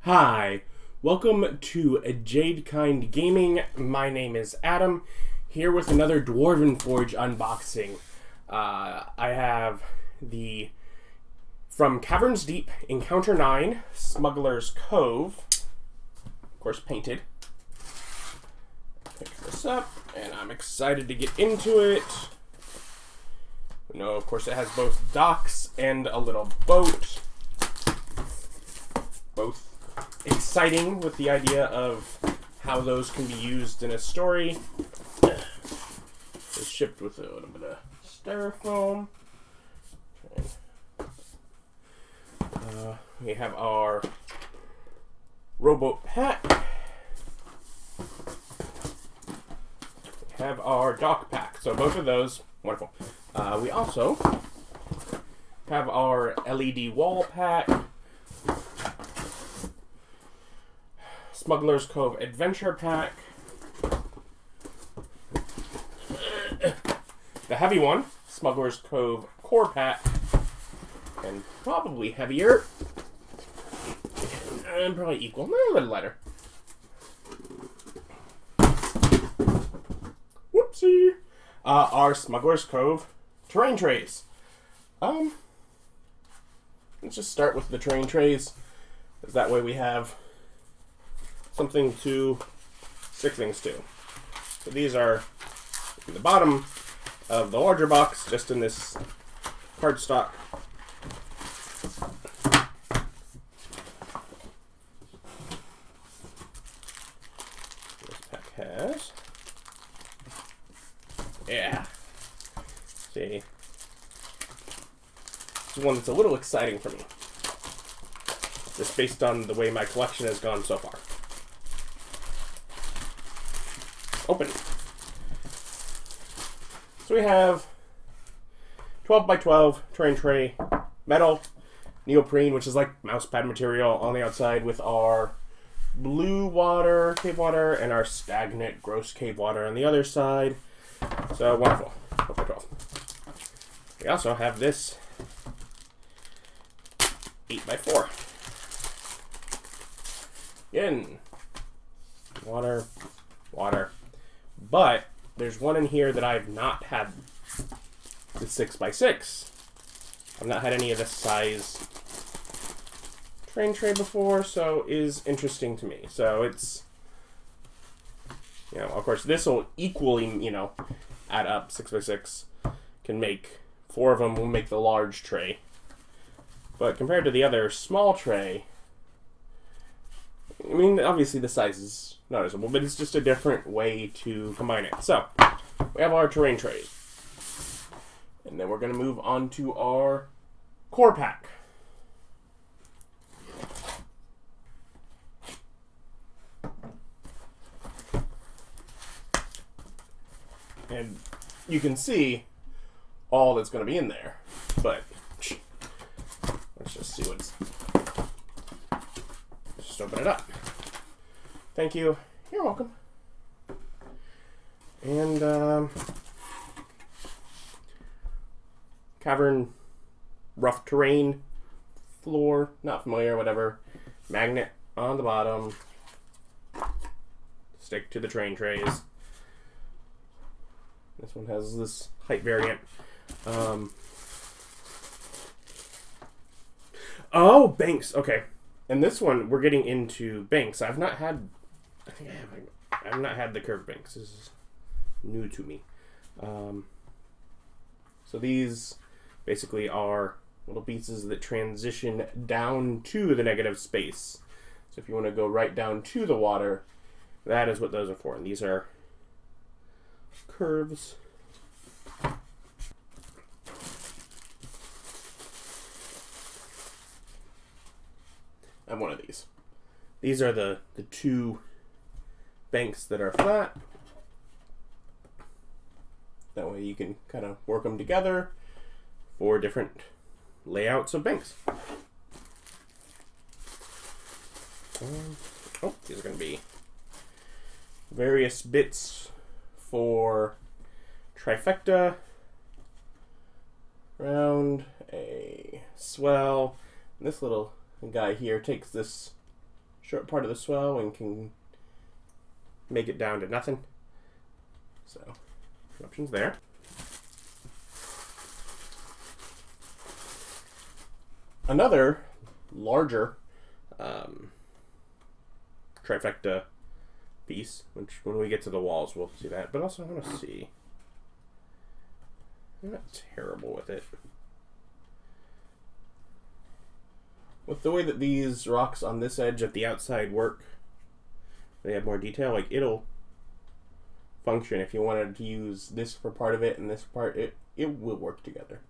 Hi, welcome to Jadekind Gaming. My name is Adam, here with another Dwarven Forge unboxing. I have the, from Caverns Deep, Encounter 9, Smuggler's Cove, of course painted. Pick this up, and I'm excited to get into it. You know, of course, it has both docks and a little boat. Both exciting with the idea of how those can be used in a story. It's shipped with a little bit of styrofoam. We have our rowboat pack. We have our dock pack. So both of those, wonderful. We also have our LED wall pack. Smuggler's Cove Adventure Pack. The heavy one, Smuggler's Cove Core Pack. And probably heavier. And probably equal. No, a little lighter. Whoopsie. Our Smuggler's Cove terrain trays. Let's just start with the terrain trays. Because that way we have something to stick things to. So these are in the bottom of the larger box, just in this cardstock. This pack has, see, this is one that's a little exciting for me, just based on the way my collection has gone so far. Open. So we have 12 by 12 terrain tray, metal, neoprene, which is like mouse pad material on the outside, with our blue water, cave water, and our stagnant gross cave water on the other side. So wonderful. 12 by 12. We also have this 8 by 4. Again, water, water. But there's one in here that I've not had, the 6 by 6. I've not had any of this size terrain tray before, so is interesting to me. So it's, you know, of course this will equally, you know, add up. 6 by 6 can make 4 of them will make the large tray. But compared to the other small tray, I mean, obviously the size is noticeable, but it's just a different way to combine it. So, we have our terrain trays. And then we're going to move on to our core pack. And you can see all that's going to be in there. But, let's just see what's... Just open it up. Thank you. You're welcome. And, Cavern rough terrain floor, not familiar, whatever. Magnet on the bottom. Stick to the terrain trays. This one has this height variant. Oh, banks. Okay. And this one, we're getting into banks. I've not had, I think I've not had the curved banks. This is new to me. So these basically are little pieces that transition down to the negative space. So if you want to go right down to the water, that is what those are for. And these are curves. I have one of these. These are the two banks that are flat. That way you can kind of work them together for different layouts of banks. Oh, these are going to be various bits for trifecta, round, a swell. And this little guy here takes this short part of the swell and can make it down to nothing. So, options there. Another larger trifecta piece, which when we get to the walls we'll see that, but also I want to see. I'm not terrible with it. With the way that these rocks on this edge at the outside work, they have more detail, like it'll function. If you wanted to use this for part of it and this part, it will work together.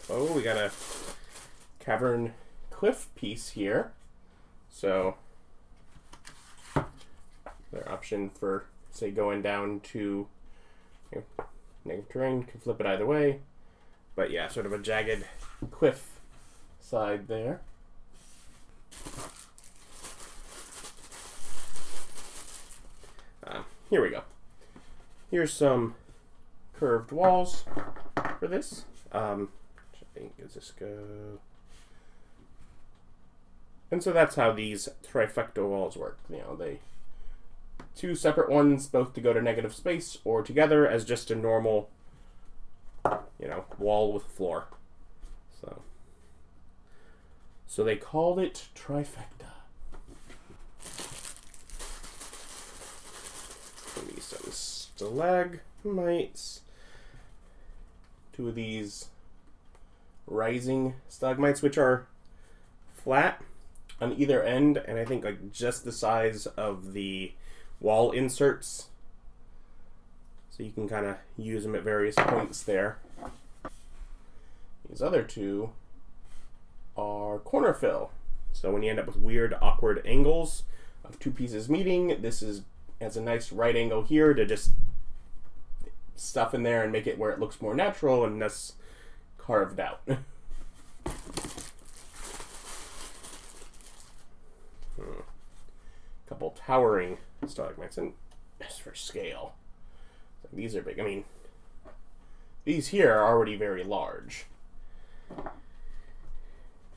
Oh, we got a cavern cliff piece here. So their option for, say, going down to negative terrain, can flip it either way. But yeah, sort of a jagged cliff side there. Here we go. Here's some curved walls for this. Which I think is this go. And so that's how these trifecta walls work. You know, they two separate ones, both to go to negative space, or together as just a normal, you know, wall with floor. So they called it trifecta. Maybe some stalagmites. Two of these rising stalagmites, which are flat on either end, and I think like just the size of the wall inserts, so you can kind of use them at various points there. These other two are corner fill, so when you end up with weird awkward angles of two pieces meeting, this has a nice right angle here to just stuff in there and make it where it looks more natural and thus carved out. Couple towering stalagmites, and as for scale, these are big. I mean, these here are already very large.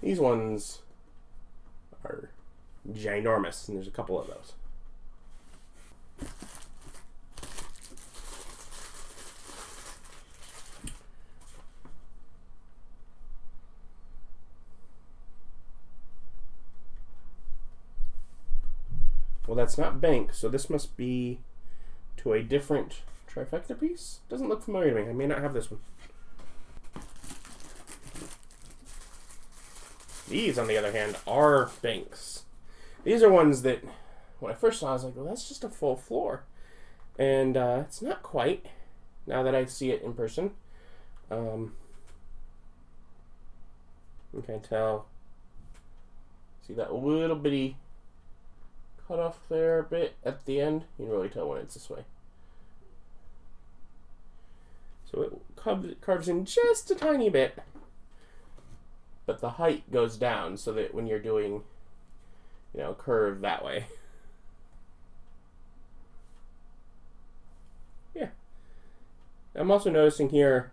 These ones are ginormous, and there's a couple of those. Well, that's not bank, so this must be to a different trifecta piece. Doesn't look familiar to me. I may not have this one. These, on the other hand, are banks. These are ones that, when I first saw, I was like, well, that's just a full floor. And it's not quite, now that I see it in person. You can tell. See that little bitty cut off there a bit at the end? You can really tell when it's this way. So it carves in just a tiny bit, but the height goes down so that when you're doing, you know, curve that way. Yeah. I'm also noticing here,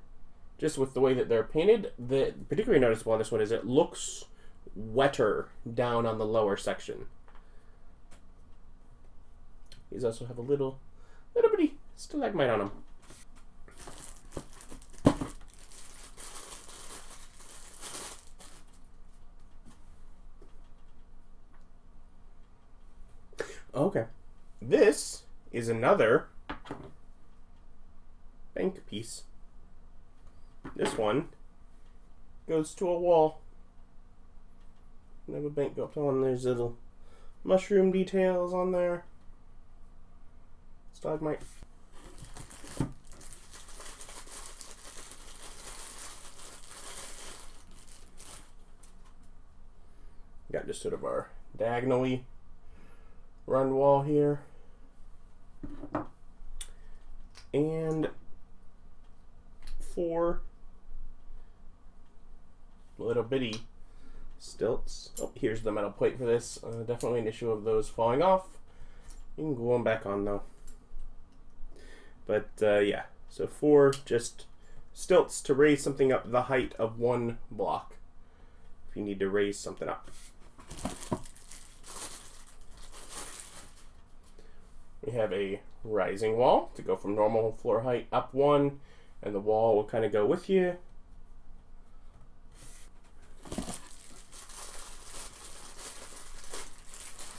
just with the way that they're painted, that particularly noticeable on this one is it looks wetter down on the lower section. These also have a little bitty stalagmite on them. Okay, this is another bank piece. This one goes to a wall. And have a bank go up to one. There's little mushroom details on there. Stalagmite. Got just sort of our diagonally run wall here. And 4 little bitty stilts. Oh, here's the metal plate for this. Definitely an issue of those falling off. You can glue them back on though. But yeah, so 4 just stilts to raise something up the height of one block. if you need to raise something up. We have a rising wall to go from normal floor height up 1, and the wall will kind of go with you.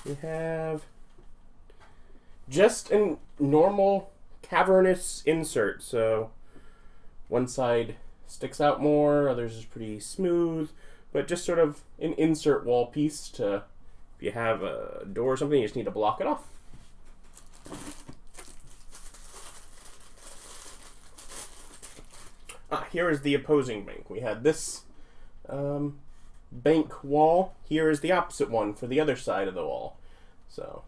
We have just a normal cavernous insert, so one side sticks out more, others is pretty smooth, but just sort of an insert wall piece to, if you have a door or something, you just need to block it off. Here is the opposing bank. We had this bank wall. Here is the opposite one for the other side of the wall. So,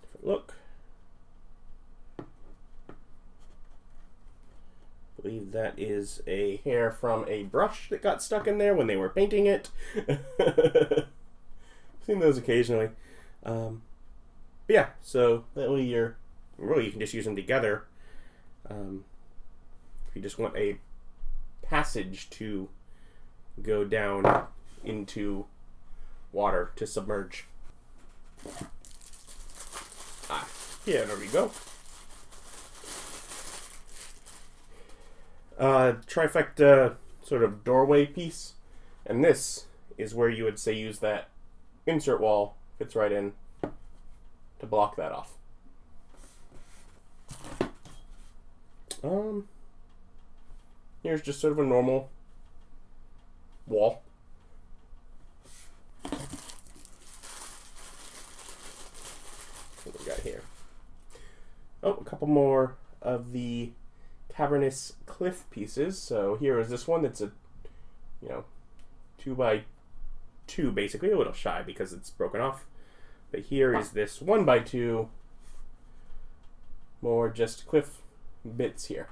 different look. I believe that is a hair from a brush that got stuck in there when they were painting it. Seen those occasionally. But yeah, so that way you can just use them together. If you just want a passage to go down into water to submerge. Yeah, there we go. Trifecta sort of doorway piece, and this is where you would say use that insert wall, fits right in, to block that off. Here's just sort of a normal wall. What we got here? Oh, a couple more of the cavernous cliff pieces. So here is this one that's a, 2 by 2 basically, a little shy because it's broken off. But here is this 1 by 2, more just cliff bits here.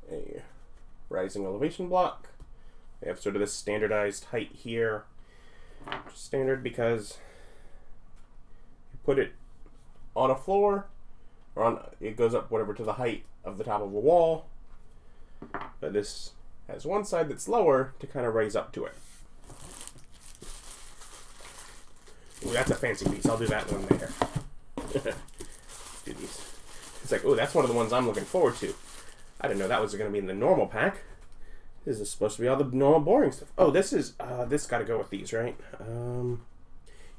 A rising elevation block. We have sort of this standardized height here. Standard because you put it on a floor, or it goes up whatever to the height of the top of a wall. But this has one side that's lower to kind of raise up to it. Ooh, that's a fancy piece. I'll do that one later. Do these. It's like, oh, that's one of the ones I'm looking forward to. I didn't know that was going to be in the normal pack. This is supposed to be all the normal boring stuff. Oh, this is, this got to go with these, right?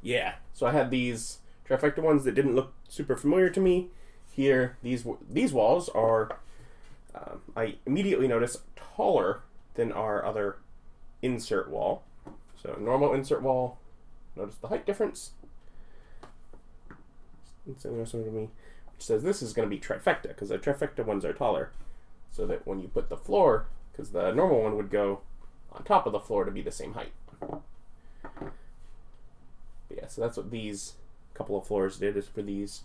Yeah. So I had these Trifecta ones that didn't look super familiar to me. Here, these walls are, I immediately noticed, taller than our other insert wall. So normal insert wall, notice the height difference. It's something to me, which says this is going to be Trifecta, because the Trifecta ones are taller. So that when you put the floor, because the normal one would go on top of the floor to be the same height. But yeah, so that's what these couple of floors did, is for these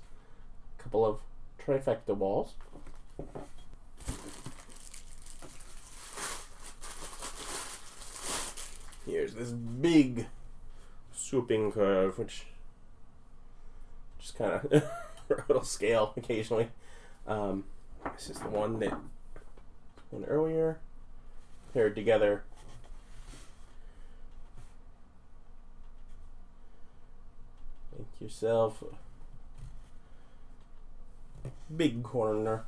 couple of Trifecta walls. Here's this big swooping curve, which just kind of a little scale occasionally. This is the one that went earlier, paired together. Make yourself a big corner.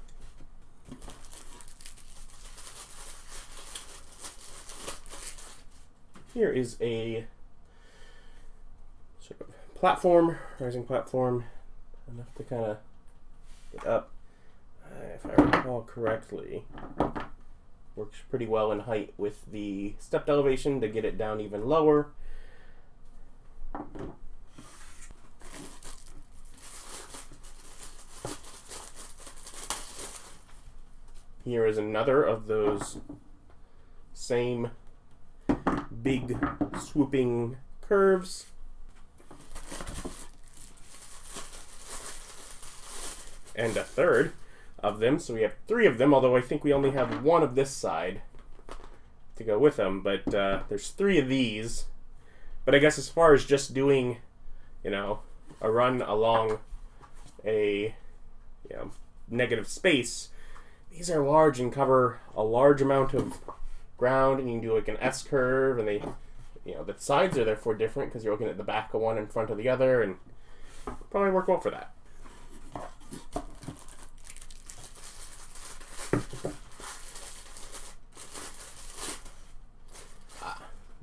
Here is a sort of platform, rising platform, enough to kind of get up. If I recall correctly, works pretty well in height with the stepped elevation to get it down even lower. Here is another of those same big swooping curves. And a third of them, so we have 3 of them, although I think we only have 1 of this side to go with them, but there's 3 of these. But I guess as far as just doing, a run along a negative space, these are large and cover a large amount of ground, and you can do like an S curve, and they, the sides are therefore different because you're looking at the back of one in front of the other, and probably work well for that.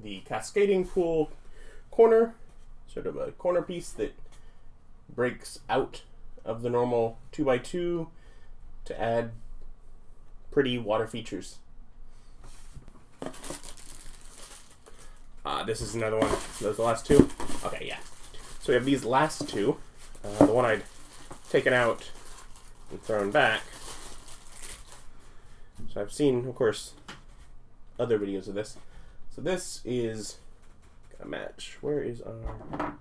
The cascading pool corner, sort of a corner piece that breaks out of the normal 2x2 to add pretty water features. This is another one. Those are the last two? Okay, yeah. So we have these last two. The one I'd taken out and thrown back. So I've seen, of course, other videos of this. So this is a match. Where is our...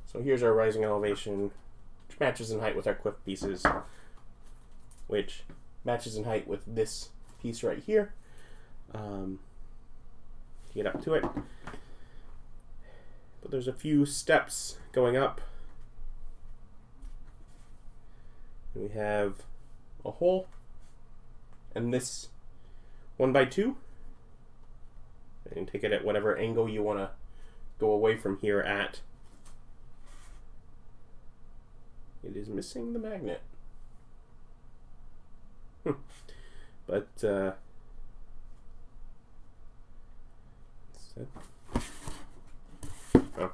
So here's our rising elevation, which matches in height with our cliff pieces, which matches in height with this piece right here. To get up to it. But there's a few steps going up. And we have a hole, and this 1x2. And take it at whatever angle you want to go away from here at. It is missing the magnet. But, oh,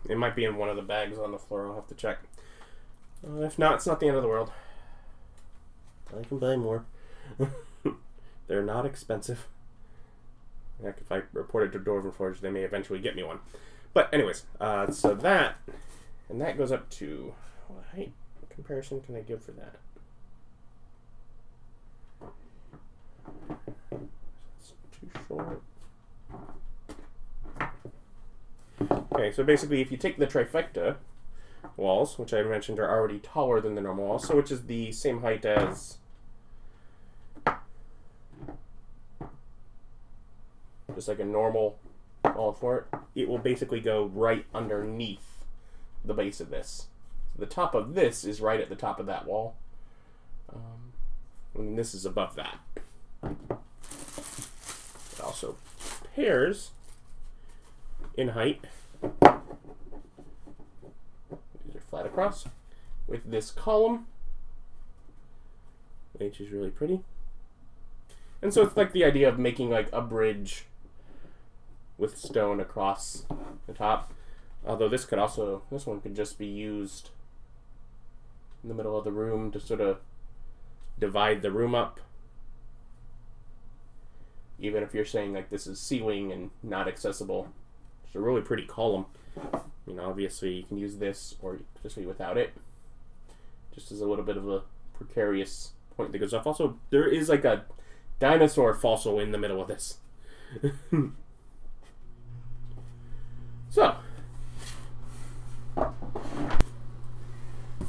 it might be in one of the bags on the floor. I'll have to check. If not, it's not the end of the world. I can buy more. They're not expensive. Heck, if I report it to Dwarven Forge, they may eventually get me one. But anyways, so that, and that goes up to, what height comparison can I give for that? It's too short. Okay, so basically if you take the Trifecta Walls, which I mentioned are already taller than the normal walls, so which is the same height as just like a normal wall for it, it will basically go right underneath the base of this. So the top of this is right at the top of that wall. And this is above that. It also pairs in height, these are flat across, with this column, which is really pretty. And so it's like the idea of making like a bridge with stone across the top. Although this could also, this one could just be used in the middle of the room to sort of divide the room up. Even if you're saying like this is ceiling and not accessible. It's a really pretty column. Obviously you can use this or just be without it. Just as a little bit of a precarious point that goes off. Also, there is like a dinosaur fossil in the middle of this. So,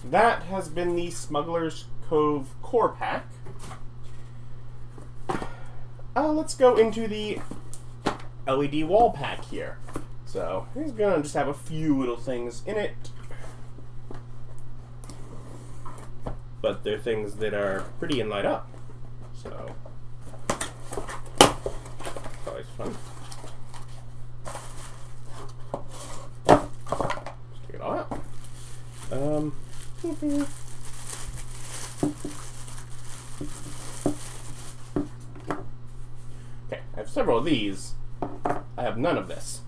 that has been the Smuggler's Cove core pack. Let's go into the LED wall pack here. So, he's gonna just have a few little things in it. But they're things that are pretty and light up. So, always fun. Let's take it all out. Okay, I have several of these. I have none of this.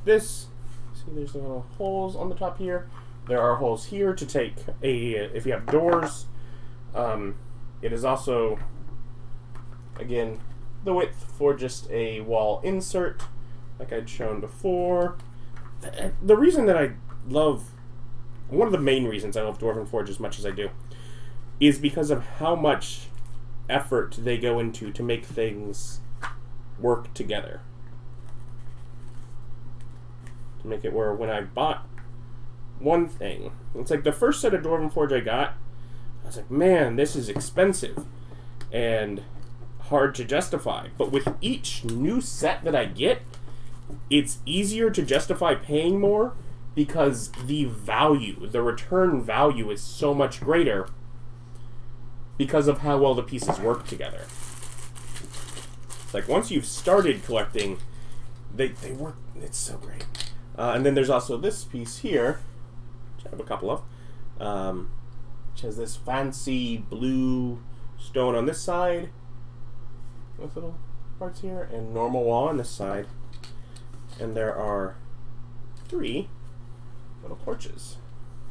This, see there's little holes on the top here. There are holes here to take if you have doors. It is also, again, the width for just a wall insert, like I'd shown before. The reason that I love, one of the main reasons I love Dwarven Forge as much as I do, is because of how much effort they go into to make things work together. To make it where when I bought one thing, it's like the first set of Dwarven Forge I got, I was like, man, this is expensive and hard to justify. But with each new set that I get, it's easier to justify paying more because the value, the return value is so much greater because of how well the pieces work together. Like, once you've started collecting, they work, it's so great. And then there's also this piece here, which I have a couple of, which has this fancy blue stone on this side, with little parts here, and normal wall on this side. And there are 3 little torches.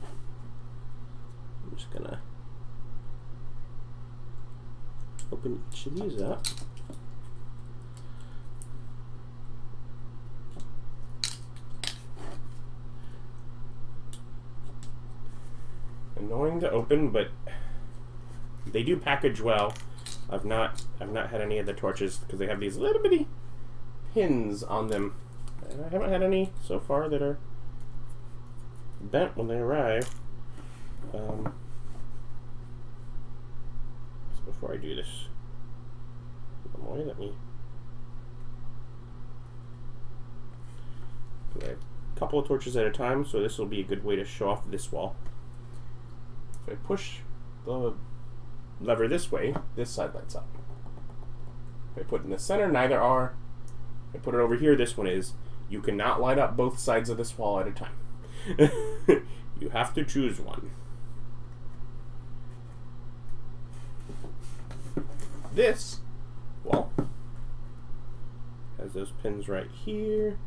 I'm just gonna open each of these up. Annoying to open, but they do package well. I've not had any of the torches because they have these little bitty pins on them, and I haven't had any so far that are bent when they arrive. So before I do this, let me do a couple of torches at a time, so this will be a good way to show off this wall. If I push the lever this way, this side lights up. If I put it in the center, neither are. If I put it over here, this one is. You cannot light up both sides of this wall at a time. You have to choose one. This wall has those pins right here.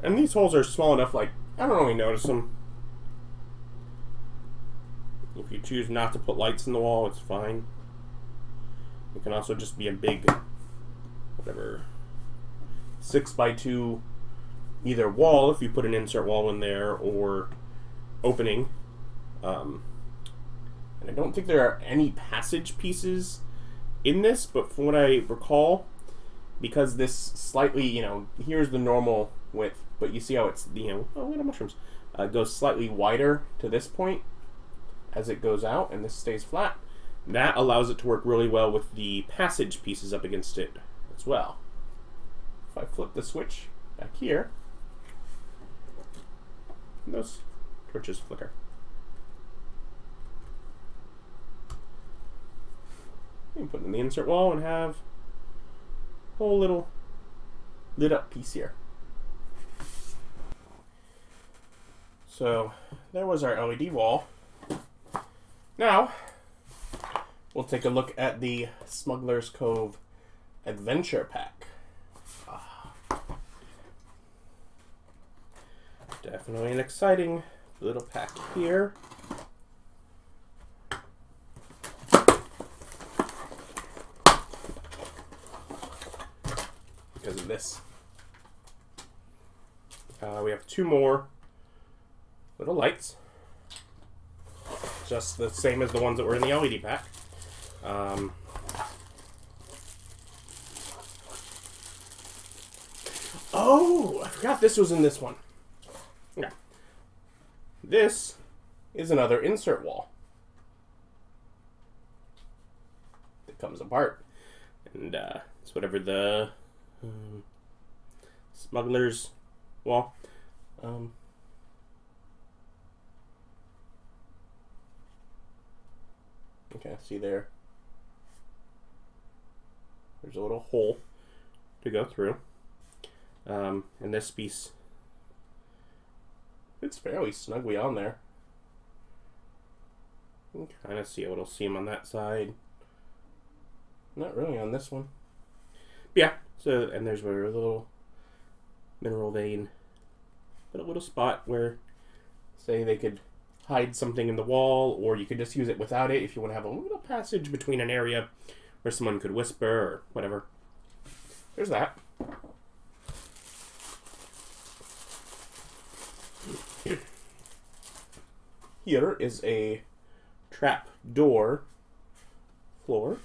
And these holes are small enough, like, I don't really notice them. If you choose not to put lights in the wall, it's fine. It can also just be a big, whatever, 6x2 either wall if you put an insert wall in there, or opening. And I don't think there are any passage pieces in this, but from what I recall, because this slightly, you know, here's the normal width, but you see how it's, you know, oh, look at mushrooms, goes slightly wider to this point as it goes out, and this stays flat. That allows it to work really well with the passage pieces up against it as well. If I flip the switch back here, those torches flicker. You can put it in the insert wall and have a whole little lit up piece here. So there was our LED wall. Now we'll take a look at the Smuggler's Cove Adventure Pack. Definitely an exciting little pack here. Because of this. We have 2 more little lights. Just the same as the ones that were in the LED pack. Oh, I forgot this was in this one. Yeah. This is another insert wall. It comes apart. And it's whatever the Smuggler's wall. Okay, see there. There's a little hole to go through. And this piece, it's fairly snugly on there. You can kind of see a little seam on that side. Not really on this one. Yeah, so, and there's where a little mineral vein, but a little spot where, say, they could hide something in the wall, or you could just use it without it if you want to have a little passage between an area where someone could whisper or whatever. There's that. Here is a trapdoor floor.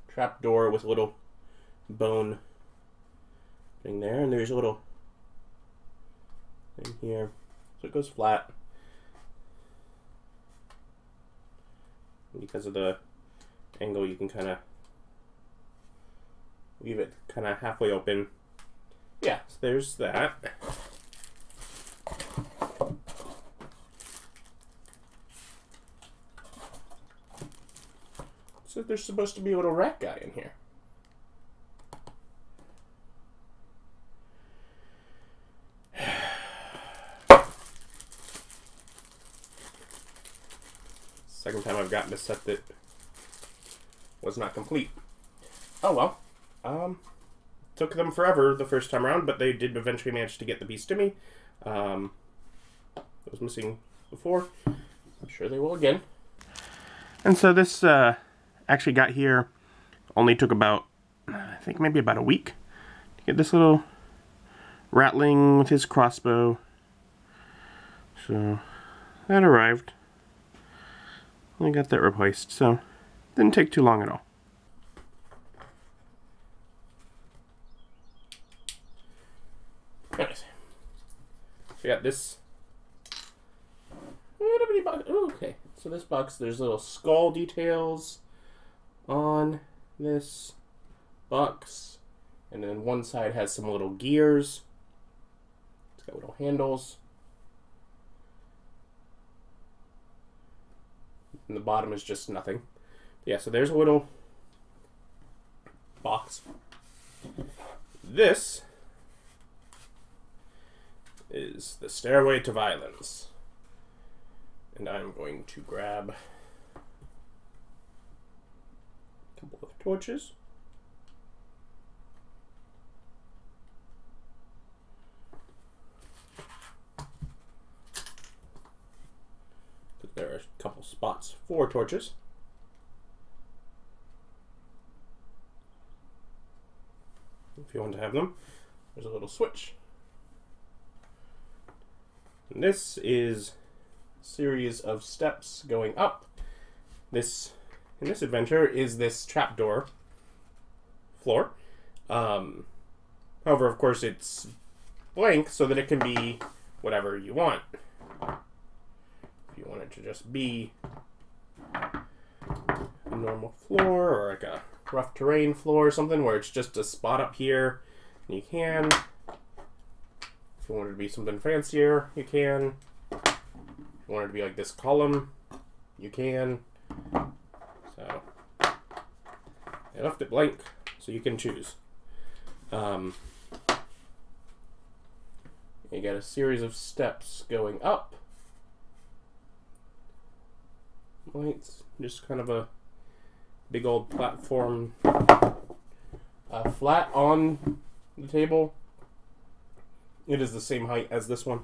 Trapdoor with a little bone thing there, and there's a little thing here, so it goes flat. Because of the angle, you can kind of leave it kind of halfway open. Yeah, so there's that. there's supposed to be a little rat guy in here. Second time I've gotten a set that was not complete. Oh well. Took them forever the first time around, but they did eventually manage to get the piece to me. I was missing before. I'm sure they will again. And so this actually got here, only took about, I think maybe about a week to get this little ratling with his crossbow. So that arrived. I got that replaced, so didn't take too long at all. Nice. So yeah, this. Oh, okay. So this box, there's little skull details on this box, and then one side has some little gears. It's got little handles. And the bottom is just nothing. Yeah, so there's a little box. This is the Stairway to Violence. And I'm going to grab a couple of torches. There are a couple spots for torches. If you want to have them, there's a little switch. And this is a series of steps going up. This, in this adventure, is this Trapdoor Floor. However, of course, it's blank so that it can be whatever you want. If you want it to just be a normal floor or like a rough terrain floor or something where it's just a spot up here, you can. If you want it to be something fancier, you can. If you want it to be like this column, you can. So I left it blank so you can choose. You got a series of steps going up. It's just kind of a big old platform, flat on the table. It is the same height as this one.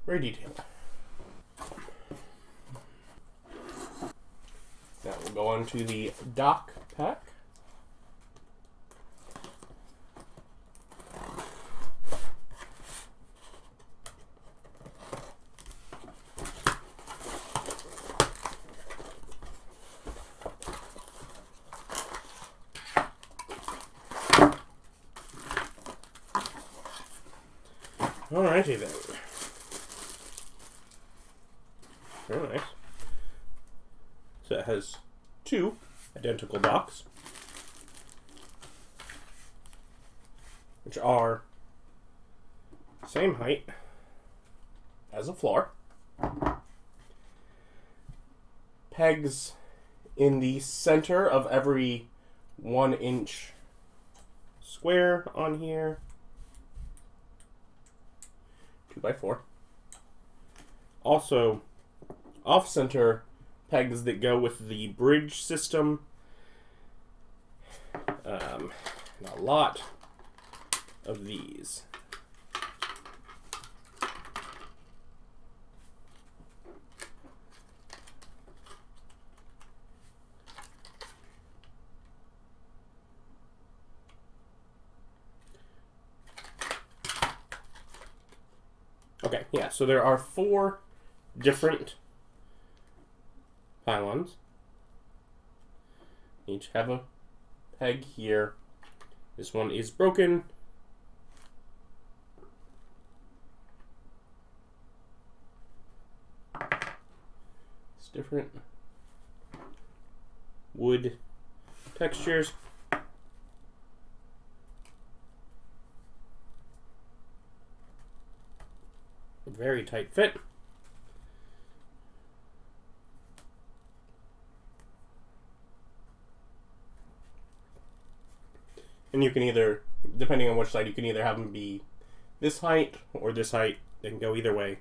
Very detailed. Now we'll go on to the dock pack. Alrighty then. Very nice. So it has two identical docks, which are same height as a floor. Pegs in the center of every 1 inch square on here. 2x4. Also, off-center pegs that go with the bridge system. A lot of these. Okay, yeah, so there are 4 different pylons. Each have a peg here. This one is broken. It's different wood textures. very tight fit. And you can either, depending on which side, you can either have them be this height or this height. They can go either way.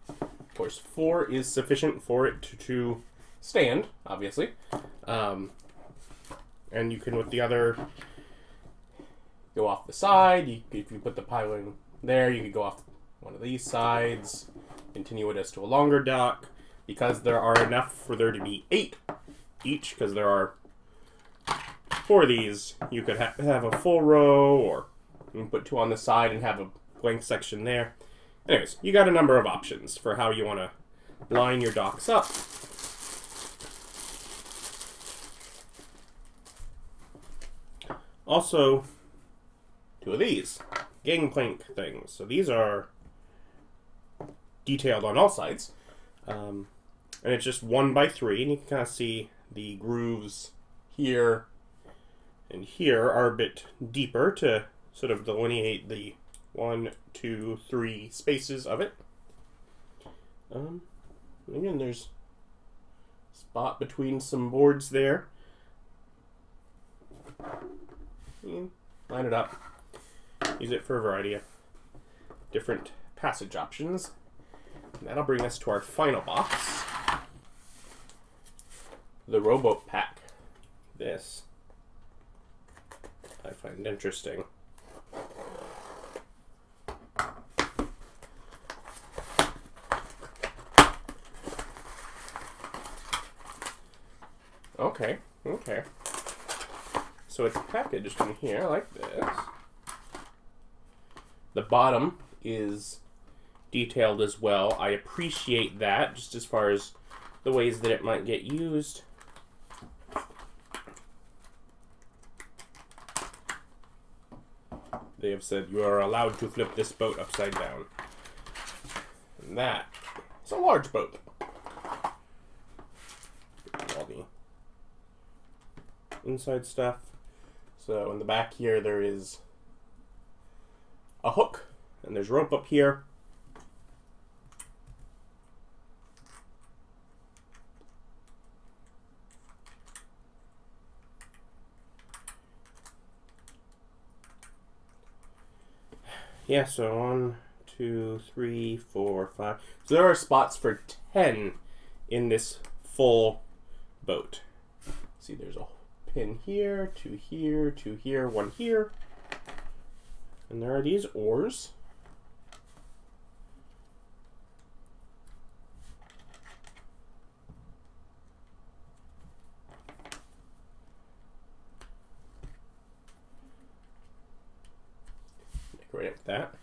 Of course, 4 is sufficient for it to stand, obviously. And you can, with the other, go off the side. If you put the piling there, you could go off one of these sides, continue it as to a longer dock, because there are enough for there to be 8 each, because there are 4 of these. You could have a full row, or you can put 2 on the side and have a blank section there. Anyways, you got a number of options for how you want to line your docks up. Also, 2 of these gangplank things. So these are detailed on all sides, and it's just 1 by 3, and you can kind of see the grooves here and here are a bit deeper to sort of delineate the 1, 2, 3 spaces of it. Again, there's a spot between some boards there. Line it up. Use it for a variety of different passage options. And that'll bring us to our final box. The rowboat pack. This I find interesting. Okay. So it's packaged in here like this. The bottom is detailed as well. I appreciate that, just as far as the ways that it might get used. They have said you are allowed to flip this boat upside down. And that is a large boat. All the inside stuff. So in the back here there is a hook, and there's rope up here. Yeah, so 1, 2, 3, 4, 5. So there are spots for 10 in this full boat. See, there's a pin here, 2 here, 2 here, 1 here. And there are these oars. Right up that.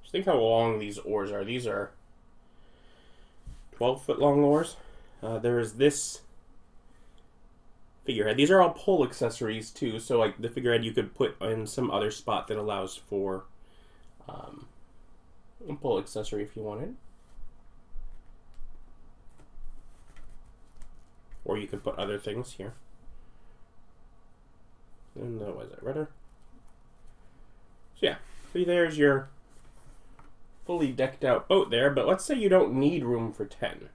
Just think how long these oars are. These are 12-foot long oars. There is this figurehead. These are all pull accessories too, so like the figurehead you could put in some other spot that allows for a pull accessory if you wanted. Or you could put other things here. And what is that, rudder? So yeah, so there's your fully decked out boat there, but let's say you don't need room for 10.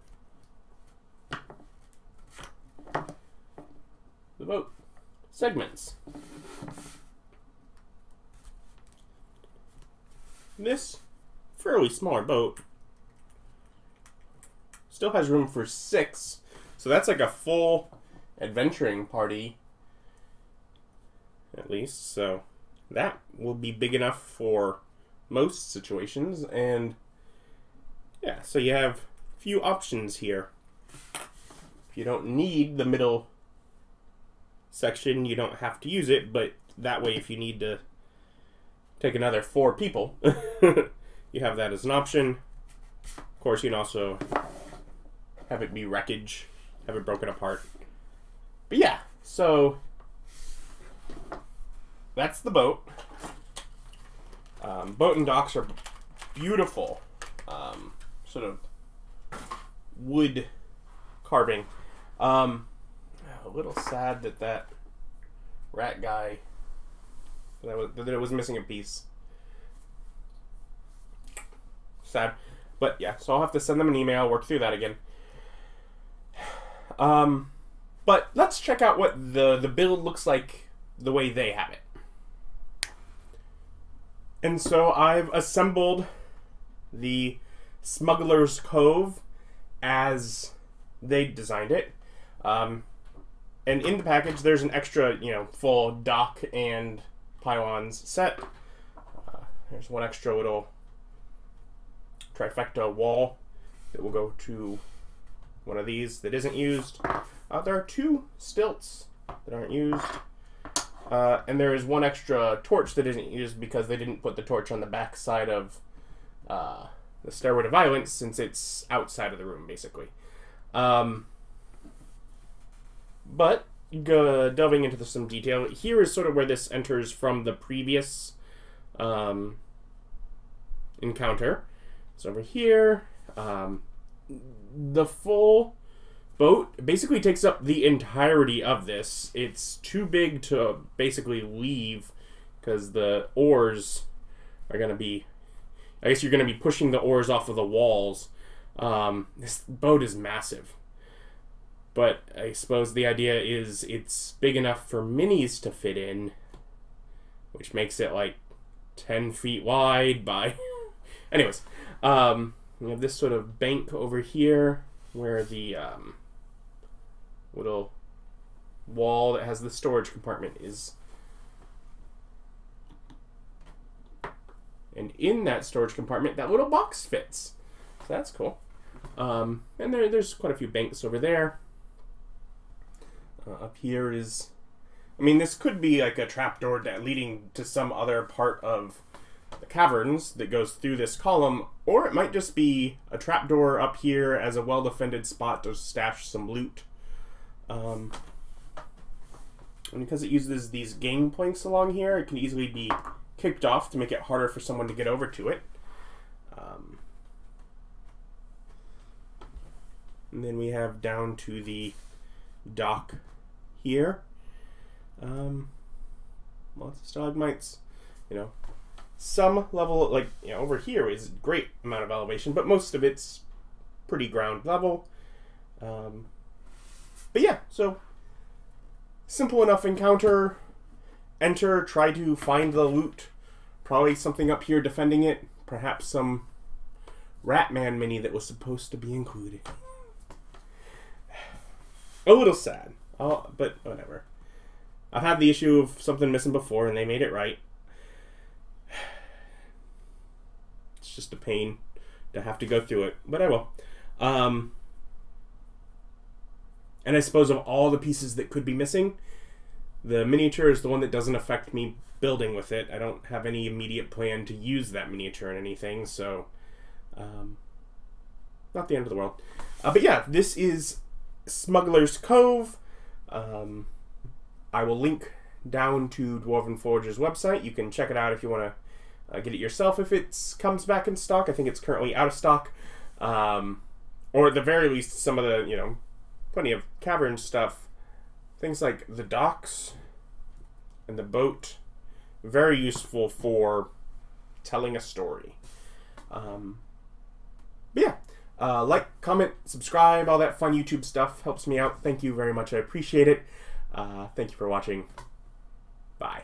The boat segments. This fairly smaller boat still has room for 6, so that's like a full adventuring party at least, so that will be big enough for most situations. And yeah, so you have a few options here. If you don't need the middle section, you don't have to use it, but that way if you need to take another 4 people, you have that as an option. Of course, you can also have it be wreckage, have it broken apart. But yeah, so that's the boat. Boat and docks are beautiful, sort of wood carving. A little sad that that rat guy, that it was missing a piece. Sad. But yeah, so I'll have to send them an email, work through that again. But let's check out what the build looks like the way they have it. And so I've assembled the Smuggler's Cove as they designed it. And in the package, there's an extra, full dock and pylons set. There's one extra little trifecta wall that will go to one of these that isn't used. There are 2 stilts that aren't used. And there is one extra torch that isn't used because they didn't put the torch on the back side of the Stairway to Violence, since it's outside of the room, basically. But delving into some detail, here is sort of where this enters from the previous encounter. So over here, the full boat basically takes up the entirety of this. It's too big to basically leave because the oars are going to be, I guess you're going to be pushing the oars off of the walls. This boat is massive. But I suppose the idea is it's big enough for minis to fit in, which makes it like 10 feet wide by... Anyways, we have this sort of bank over here where the little wall that has the storage compartment is. And in that storage compartment, that little box fits. So that's cool. And there's quite a few banks over there. Up here is... I mean, this could be like a trapdoor leading to some other part of the caverns that goes through this column, or it might just be a trapdoor up here as a well-defended spot to stash some loot. And because it uses these gang planks along here, it can easily be kicked off to make it harder for someone to get over to it. And then we have down to the dock here. Lots of stalagmites. Some level, like, over here is a great amount of elevation, but most of it's pretty ground level. But yeah, so simple enough encounter. Enter, try to find the loot. Probably something up here defending it. Perhaps some Ratman mini that was supposed to be included. A little sad, but whatever. I've had the issue of something missing before, and they made it right. It's just a pain to have to go through it, but I will. And I suppose of all the pieces that could be missing, the miniature is the one that doesn't affect me building with it. I don't have any immediate plan to use that miniature in anything, so not the end of the world. But yeah, this is Smuggler's Cove. I will link down to Dwarven Forge's website. You can check it out if you want to get it yourself if it comes back in stock. I think it's currently out of stock. Or at the very least, some of the, plenty of cavern stuff. Things like the docks and the boat. Very useful for telling a story. But yeah. Like, comment, subscribe, all that fun YouTube stuff helps me out. Thank you very much. I appreciate it. Thank you for watching. Bye.